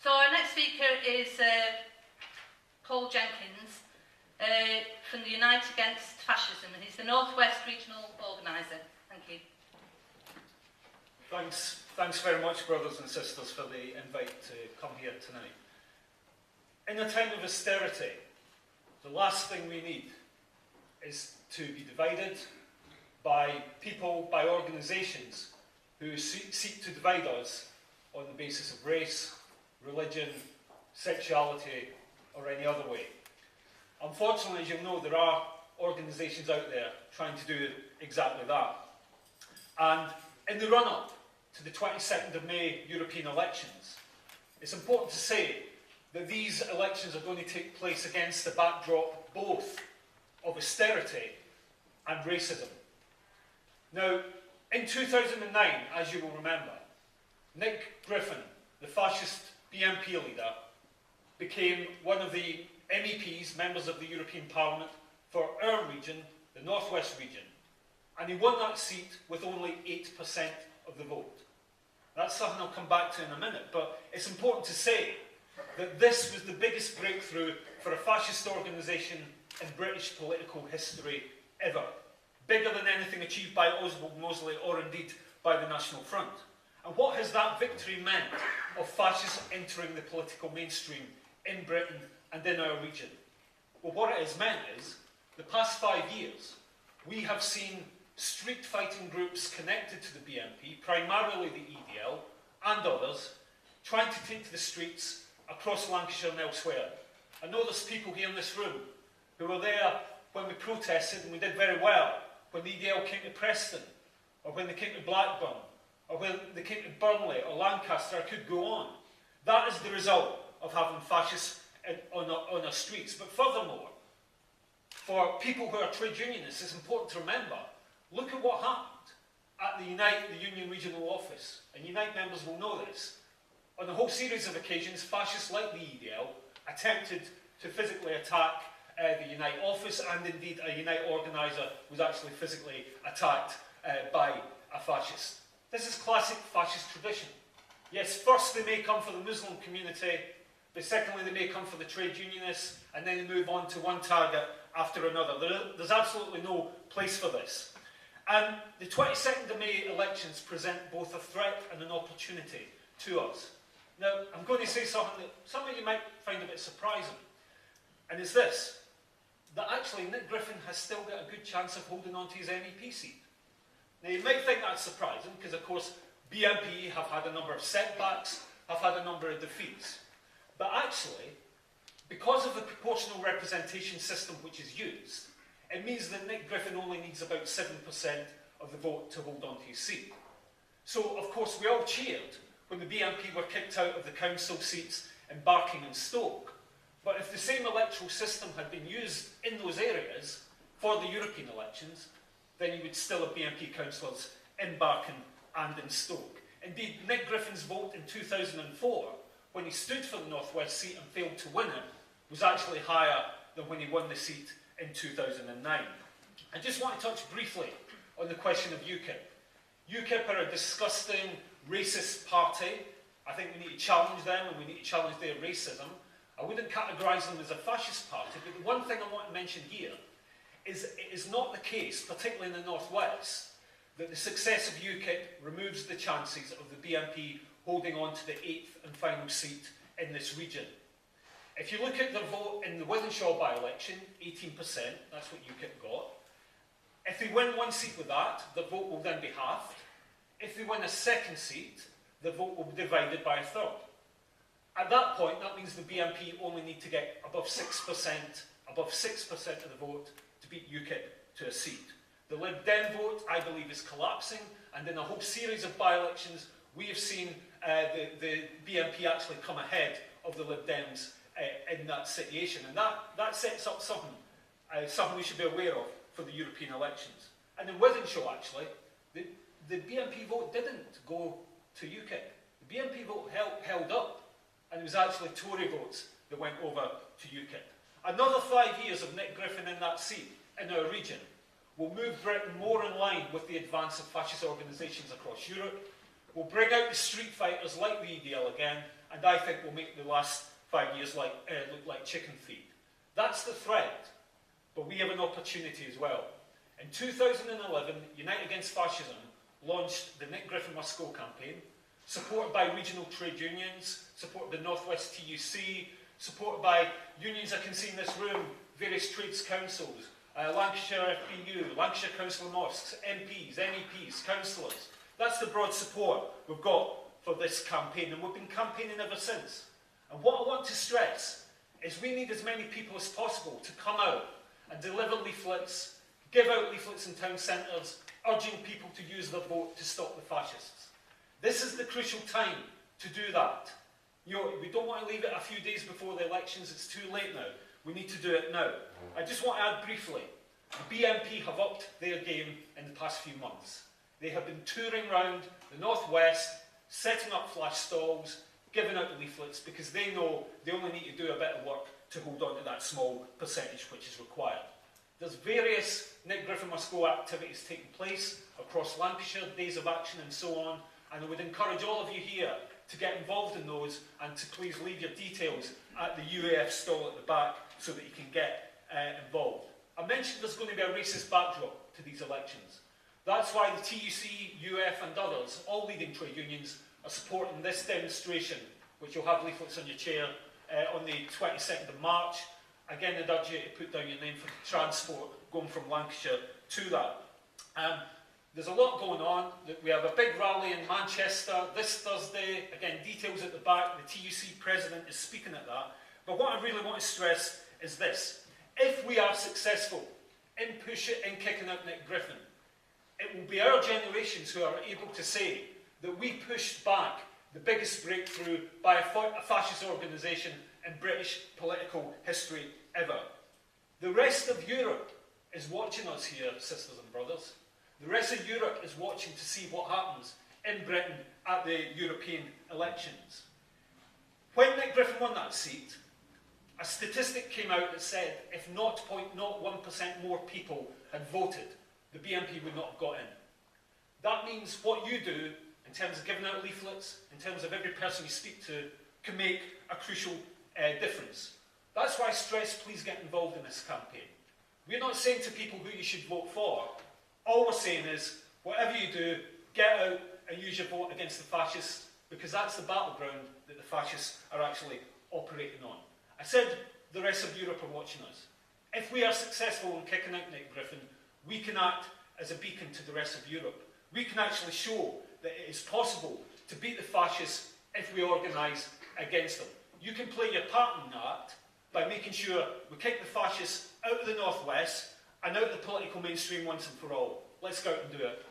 So our next speaker is Paul Jenkins from the Unite Against Fascism, and he's the North West Regional Organiser. Thank you. Thanks very much, brothers and sisters, for the invite to come here tonight. In a time of austerity, the last thing we need is to be divided by people, by organisations who seek to divide us on the basis of race, religion, sexuality, or any other way. Unfortunately, as you'll know, there are organisations out there trying to do exactly that. And in the run-up to the 22nd of May European elections, it's important to say that these elections are going to take place against the backdrop both of austerity and racism. Now, in 2009, as you will remember, Nick Griffin, the fascist BNP leader, became one of the MEPs, members of the European Parliament, for our region, the North West region, and he won that seat with only 8% of the vote. That's something I'll come back to in a minute, but it's important to say that this was the biggest breakthrough for a fascist organisation in British political history ever, bigger than anything achieved by Oswald Mosley or indeed by the National Front. And what has that victory meant of fascism entering the political mainstream in Britain and in our region? Well, what it has meant is, the past 5 years, we have seen street fighting groups connected to the BNP, primarily the EDL and others, trying to take to the streets across Lancashire and elsewhere. I know there's people here in this room who were there when we protested, and we did very well, when the EDL came to Preston, or when they came to Blackburn, or when they came to Burnley or Lancaster. I could go on. That is the result of having fascists on our streets. But furthermore, for people who are trade unionists, it's important to remember, look at what happened at the Unite, the Union Regional Office. And Unite members will know this. On a whole series of occasions, fascists like the EDL attempted to physically attack the Unite office, and indeed a Unite organiser was actually physically attacked by a fascist. This is classic fascist tradition. Yes, first they may come for the Muslim community, but secondly they may come for the trade unionists, and then they move on to one target after another. There's absolutely no place for this. And the 22nd of May elections present both a threat and an opportunity to us. Now, I'm going to say something that some of you might find a bit surprising, and it's this, that actually Nick Griffin has still got a good chance of holding on to his MEP seat. Now, you might think that's surprising, because of course BNP have had a number of setbacks, have had a number of defeats. But actually, because of the proportional representation system which is used, it means that Nick Griffin only needs about 7% of the vote to hold on to his seat. So, of course, we all cheered when the BNP were kicked out of the council seats in Barking and Stoke. But if the same electoral system had been used in those areas for the European elections, then you would still have BNP councillors in Barking and in Stoke. Indeed, Nick Griffin's vote in 2004, when he stood for the North West seat and failed to win it, was actually higher than when he won the seat in 2009. I just want to touch briefly on the question of UKIP. UKIP are a disgusting, racist party. I think we need to challenge them, and we need to challenge their racism. I wouldn't categorise them as a fascist party, but the one thing I want to mention here is it is not the case, particularly in the North West, that the success of UKIP removes the chances of the BNP holding on to the 8th and final seat in this region. If you look at the vote in the Wythenshawe by-election, 18%, that's what UKIP got. If they win one seat with that, the vote will then be halved. If they win a second seat, the vote will be divided by a third. At that point, that means the BNP only need to get above 6% of the vote to beat UKIP to a seat. The Lib Dem vote, I believe, is collapsing, and in a whole series of by-elections, we have seen the BNP actually come ahead of the Lib Dems in that situation, and that sets up something we should be aware of for the European elections. And in Wythenshawe, actually, the BNP vote didn't go to UKIP. The BNP vote held up, and it was actually Tory votes that went over to UKIP. Another 5 years of Nick Griffin in that seat in our region will move Britain more in line with the advance of fascist organisations across Europe, We'll bring out the street fighters like the EDL again, and I think we'll make the last 5 years look like chicken feed. That's the threat, but we have an opportunity as well. In 2011, Unite Against Fascism launched the Nick Griffin Must Go campaign, supported by regional trade unions, supported by North West TUC, supported by unions I can see in this room, various trades councils, Lancashire FBU, Lancashire Council of Mosques, MPs, MEPs, councillors. That's the broad support we've got for this campaign, and we've been campaigning ever since. And what I want to stress is we need as many people as possible to come out and deliver leaflets, give out leaflets in town centres, urging people to use their vote to stop the fascists. This is the crucial time to do that. You know, we don't want to leave it a few days before the elections. It's too late now. We need to do it now. I just want to add briefly, the BNP have upped their game in the past few months. They have been touring around the North West, setting up flash stalls, giving out leaflets, because they know they only need to do a bit of work to hold on to that small percentage which is required. There's various Nick Griffin Must Go activities taking place across Lancashire, days of action and so on, and I would encourage all of you here to get involved in those and to please leave your details at the UAF stall at the back so that you can get involved. I mentioned there's going to be a racist backdrop to these elections. That's why the TUC, UF and others, all leading trade unions, are supporting this demonstration, which you'll have leaflets on your chair, on the 22nd of March. Again, I'd urge you to put down your name for the transport going from Lancashire to that. There's a lot going on. We have a big rally in Manchester this Thursday. Again, details at the back. The TUC president is speaking at that. But what I really want to stress is this. If we are successful in kicking out Nick Griffin, it will be our generations who are able to say that we pushed back the biggest breakthrough by a fascist organisation in British political history ever. The rest of Europe is watching us here, sisters and brothers. The rest of Europe is watching to see what happens in Britain at the European elections. When Nick Griffin won that seat, a statistic came out that said if 0.01% more people had voted, the BNP would not have got in. That means what you do in terms of giving out leaflets, in terms of every person you speak to, can make a crucial difference. That's why I stress, please get involved in this campaign. We're not saying to people who you should vote for. All we're saying is, whatever you do, get out and use your vote against the fascists, because that's the battleground that the fascists are actually operating on. I said the rest of Europe are watching us. If we are successful in kicking out Nick Griffin, we can act as a beacon to the rest of Europe. We can actually show that it is possible to beat the fascists if we organise against them. You can play your part in that by making sure we kick the fascists out of the North West and out of the political mainstream once and for all. Let's go out and do it.